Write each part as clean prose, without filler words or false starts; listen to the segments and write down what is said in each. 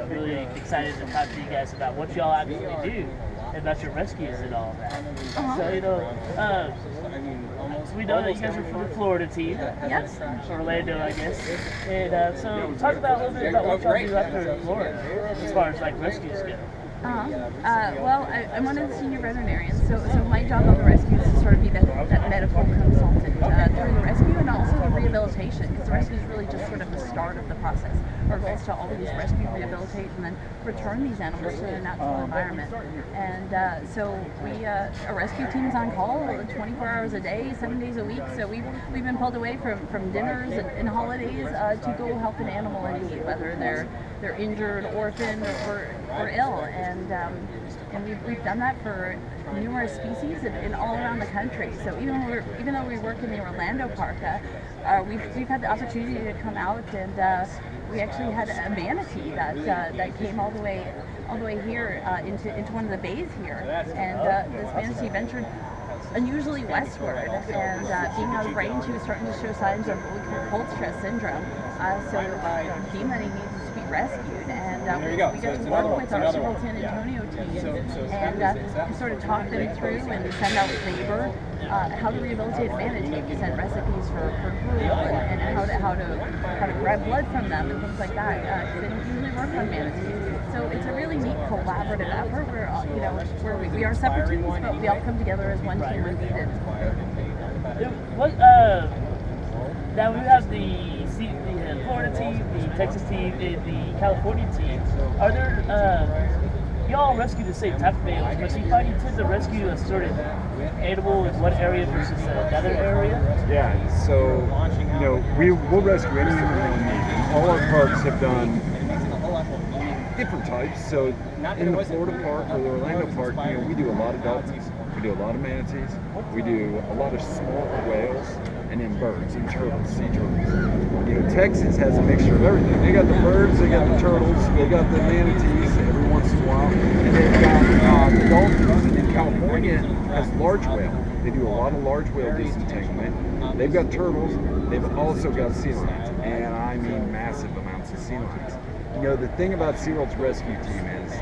really excited to talk to you guys about what y'all actually do, and about your rescues and all of that. So, you know, we know that you guys are from the Florida team. Yes. Orlando, I guess. And so talk about a little bit about what y'all do out there in Florida, as far as like rescues go. Well, I'm one of the senior veterinarians, so my job on the rescue is to sort of be that medical consultant through the rescue and also the rehabilitation, because the rescue is really just sort of the start of the process. Our goal is to always rescue, rehabilitate, and then return these animals to their natural environment. And so our rescue team is on call 24 hours a day, 7 days a week. So we've been pulled away from dinners and holidays to go help an animal in need, whether they're injured, orphaned, or ill. And we've done that for numerous species and all around the country. So even though we work in the Orlando park, we've had the opportunity to come out, and we actually had a manatee that came all the way here into one of the bays here, and this manatee ventured unusually westward, and being out of range, he was starting to show signs of what we call cold stress syndrome. So deemed that he needed to be rescued, and we get to work with our Civil San Antonio team and sort of talk them through and send out labor, how to rehabilitate a manatee. We send recipes for gruel and how to grab blood from them and things like that. They don't usually work on manatees. So it's a really neat collaborative effort where we are separate teams, but we all come together as one team when needed. Now we have the Florida team, the Texas team, and the California team. Are there, y'all rescue the same type of animals, but do you find you tend to rescue a certain animal in one area versus another area? Yeah, so, we'll rescue any animal in need. And all our parks have done different types. So in the Florida park or the Orlando park, we do a lot of dolphins, we do a lot of manatees, we do a lot of small whales, and then birds and turtles, sea turtles. Texas has a mixture of everything. They got the birds, they got the turtles, they got the manatees every once in a while, and they've got the dolphins. And then California has large whale. They do a lot of large whale disentanglement. They've got turtles. They've also got sea lions, and I mean massive amounts of sea lions. The thing about SeaWorld's rescue team is,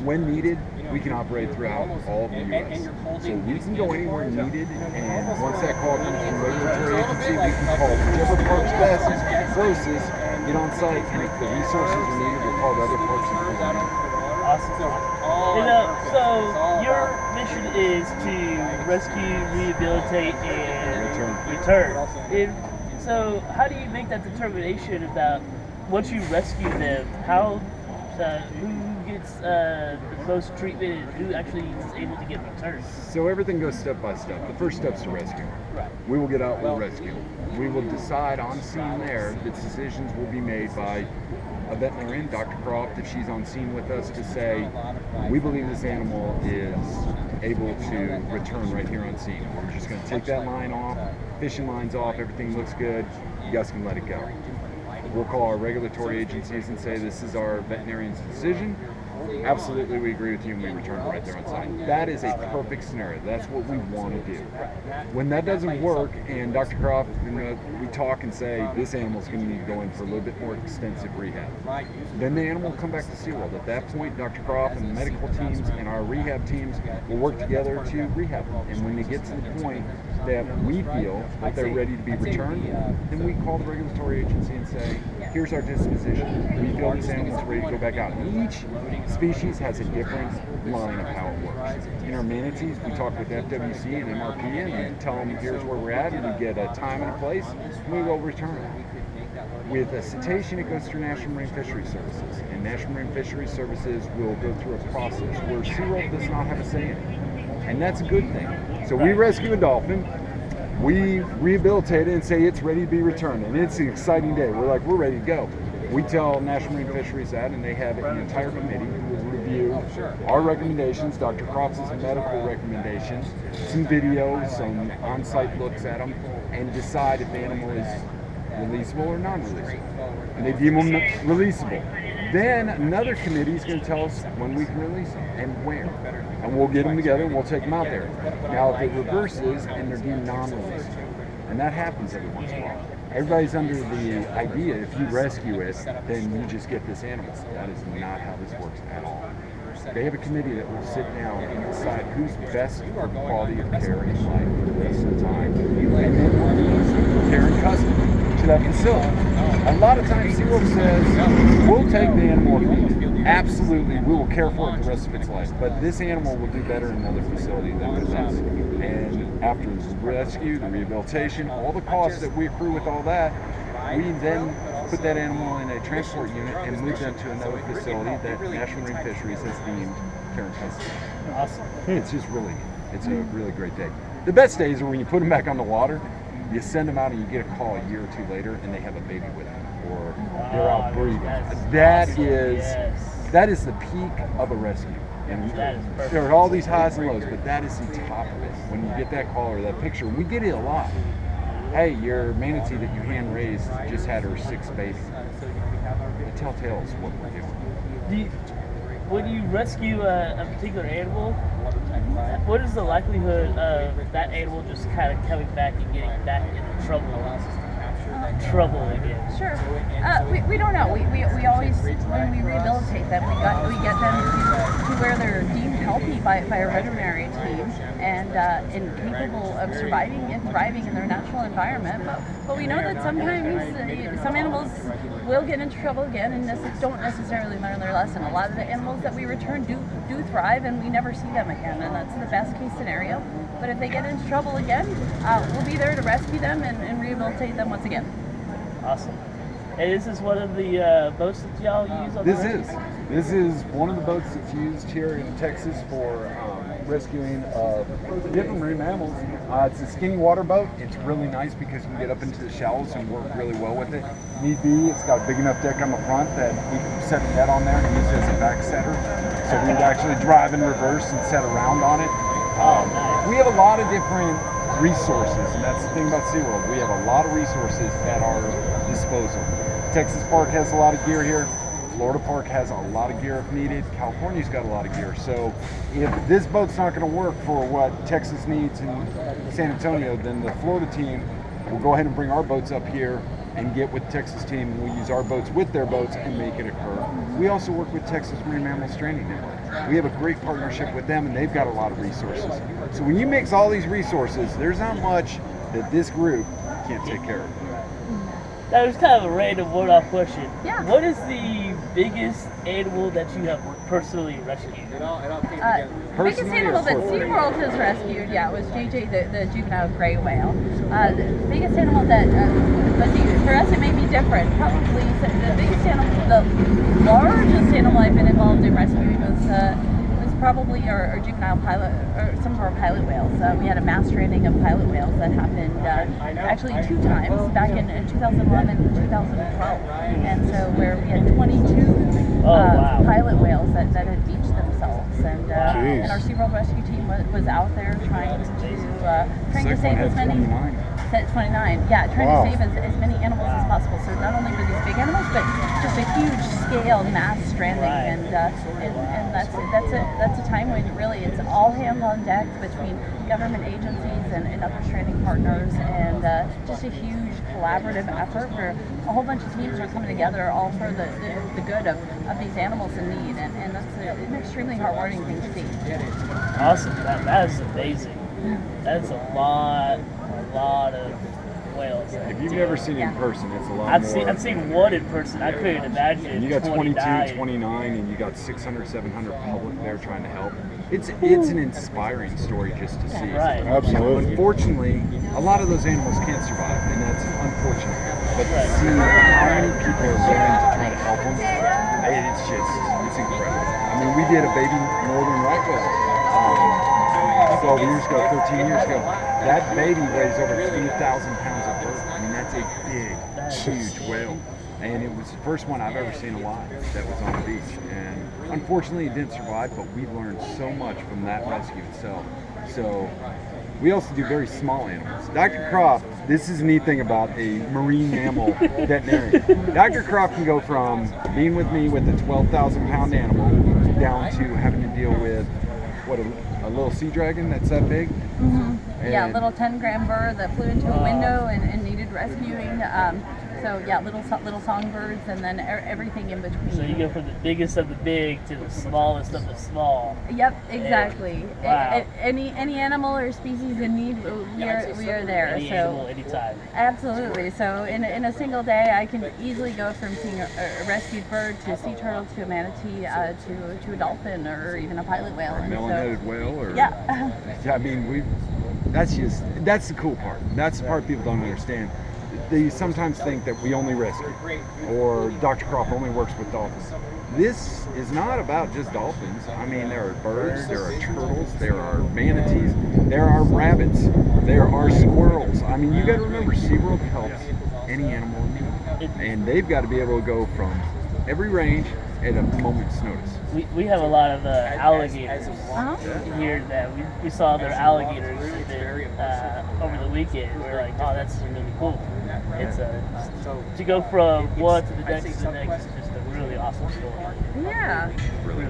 when needed, we can operate throughout all of the U.S. So we can go anywhere needed, and once that call comes from the regulatory agency, we can call whichever park's best, closest, get on site, and if the resources are needed, we'll call the other parks and pull them in. Awesome. So your mission is to rescue, rehabilitate, and return. So how do you make that determination about once you rescue them, who gets the most treatment and who actually is able to get returned? So everything goes step by step. The first step's to rescue. Right. We will get out, we'll rescue. We will decide on scene there. The decisions will be made by a veterinarian, Dr. Croft, if she's on scene with us, to say, we believe this animal is able to return right here on scene. We're just going to take that line off, fishing lines off, everything looks good, you guys can let it go. We'll call our regulatory agencies and say, this is our veterinarian's decision. Absolutely, we agree with you, and we return it right there on site. That is a perfect scenario. That's what we want to do. When that doesn't work, and Dr. Croft, we talk and say, this animal's going to need to go in for a little bit more extensive rehab. Then the animal will come back to SeaWorld. At that point, Dr. Croft and the medical teams and our rehab teams will work together to rehab them. And when they get to the point that we feel that they're ready to be returned, then we call the regulatory agency and say, here's our disposition. We feel this animal's ready to go back out. And each species has a different line of how it works. In our manatees, we talk with FWC and MRP and we tell them here's where we're at, and we get a time and a place, and we will return it. With a cetacean, it goes through National Marine Fisheries Services, and National Marine Fisheries Services will go through a process where SeaWorld does not have a say in it. And that's a good thing. So we rescue a dolphin, we rehabilitate it and say it's ready to be returned, and it's an exciting day. We're like, we're ready to go. We tell National Marine Fisheries that, and they have an entire committee who will review our recommendations, Dr. Croft's medical recommendations, some videos, some on-site looks at them, and decide if the animal is releasable or non-releasable. And they deem them releasable. Then another committee is going to tell us when we can release them and where. And we'll get them together and we'll take them out there. Now, if it reverses and they're deemed non-releasable, and that happens every once in a while, everybody's under the idea if you rescue it, then you just get this animal. That is not how this works at all. They have a committee that will sit down and decide who's best for quality of care in life for the rest of the time, and then care and custody to that facility. A lot of times SeaWorld says, we'll take the animal if we need. Absolutely, we will care for it the rest of its life, but this animal will do better in another facility than with us. And after the rescue, the rehabilitation, all the costs that we accrue with all that, we then put that animal in a transport unit and move them to another facility that National Marine Fisheries has deemed care and custody. Awesome. It's just really, it's a really great day. The best days are when you put them back on the water, you send them out and you get a call a year or two later and they have a baby with them, or they're out breeding. That is the peak of a rescue. And there are all these highs and lows, but that is the top of it. When you get that call or that picture, we get it a lot. Hey, your manatee that you hand raised just had her 6th baby. The telltale is what we're doing. When you rescue a particular animal, what is the likelihood of that animal just kind of coming back and getting back into trouble again? Sure. We don't know. We always, when we rehabilitate them, we get them to where they're deemed healthy by a veterinary team and capable of surviving and thriving in their natural environment. But we know that sometimes some animals will get into trouble again and don't necessarily learn their lesson. A lot of the animals that we return do thrive and we never see them again, and that's the best case scenario. But if they get into trouble again, we'll be there to rescue them and rehabilitate them once again. Awesome. And this is one of the boats that y'all use on This is one of the boats that's used here in Texas for rescuing different marine mammals. It's a skinny water boat. It's really nice because you can get up into the shallows and work really well with it. Need be, it's got a big enough deck on the front that we can set a net on there and use it as a back setter. So we can actually drive in reverse and set around on it. We have a lot of different resources, and that's the thing about SeaWorld. We have a lot of resources at our disposal. Texas Park has a lot of gear here. Florida Park has a lot of gear if needed. California's got a lot of gear. So if this boat's not going to work for what Texas needs in San Antonio, then the Florida team will go ahead and bring our boats up here and get with the Texas team, and we'll use our boats with their boats and make it occur. We also work with Texas Marine Mammal Stranding Network. We have a great partnership with them, and they've got a lot of resources. So when you mix all these resources, there's not much that this group can't take care of. That was kind of a random one-off question. Yeah. What is the biggest animal that you have personally rescued? The biggest animal that SeaWorld has rescued, was JJ, the juvenile gray whale. The biggest animal that, for us it may be different. Probably the biggest animal, the largest animal I've been involved in rescuing was probably our juvenile pilot, or some of our pilot whales. We had a mass stranding of pilot whales that happened actually 2 times, back in 2011 and 2012. And so where we had 22 pilot whales that had beached themselves. And our SeaWorld rescue team was out there trying to save as many... 29, trying to save as many animals as possible. So not only were these big animals, but just a huge scale mass stranding, and that's a time when really it's all hands on deck between government agencies and other stranding partners, and just a huge collaborative effort where a whole bunch of teams are coming together, all for the good of these animals in need, and that's an extremely heartwarming thing to see. Awesome, that is amazing. That's a lot of whales. If you've never seen it in person, it's a lot more. I've seen one in person. I couldn't imagine. And you got 22, 29, and you got 600, 700 public there trying to help. It's an inspiring story just to see. Right. Absolutely. Unfortunately, a lot of those animals can't survive, and that's unfortunate. But to see how many people are willing to try to help them, it's incredible. I mean, we did a baby northern right whale 12 years ago, 13 years ago. That baby weighs over 3,000 pounds of bird. I mean, that's a big, huge whale. And it was the first one I've ever seen alive that was on the beach. And unfortunately, it didn't survive, but we learned so much from that rescue itself. So we also do very small animals. Dr. Croft, this is a neat thing about a marine mammal veterinarian. Dr. Croft can go from being with me with a 12,000 pound animal down to having to deal with a little sea dragon that's that big. Mm-hmm. A little 10-gram bird that flew into a window and needed rescuing. So yeah, little songbirds, and then everything in between. So you go from the biggest of the big to the smallest of the small. Yep, exactly. Wow. Any animal or species in need, we are there. Any animal, anytime. Absolutely. So in a single day, I can easily go from seeing a rescued bird to a sea turtle to a manatee to a dolphin or even a pilot whale. A melon-headed whale, or yeah. I mean, that's the cool part. That's the part people don't understand. They sometimes think that we only rescue, or Dr. Croft only works with dolphins. This is not about just dolphins. I mean, there are birds, there are turtles, there are manatees, there are rabbits, there are squirrels. I mean, you got to remember, SeaWorld helps any animal in need, and they've got to be able to go from every range at a moment's notice. We have a lot of alligators here that we saw their alligators over the weekend. We're like, oh, that's really cool. It's to go from one to the next to the next is just a really awesome story. Yeah. Really.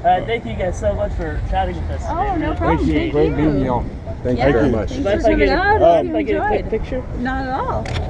Thank you guys so much for chatting with us. Oh, no problem. Thank Great you. meeting y'all. Thank you very much. Thanks for coming out. If I get a quick picture? Not at all.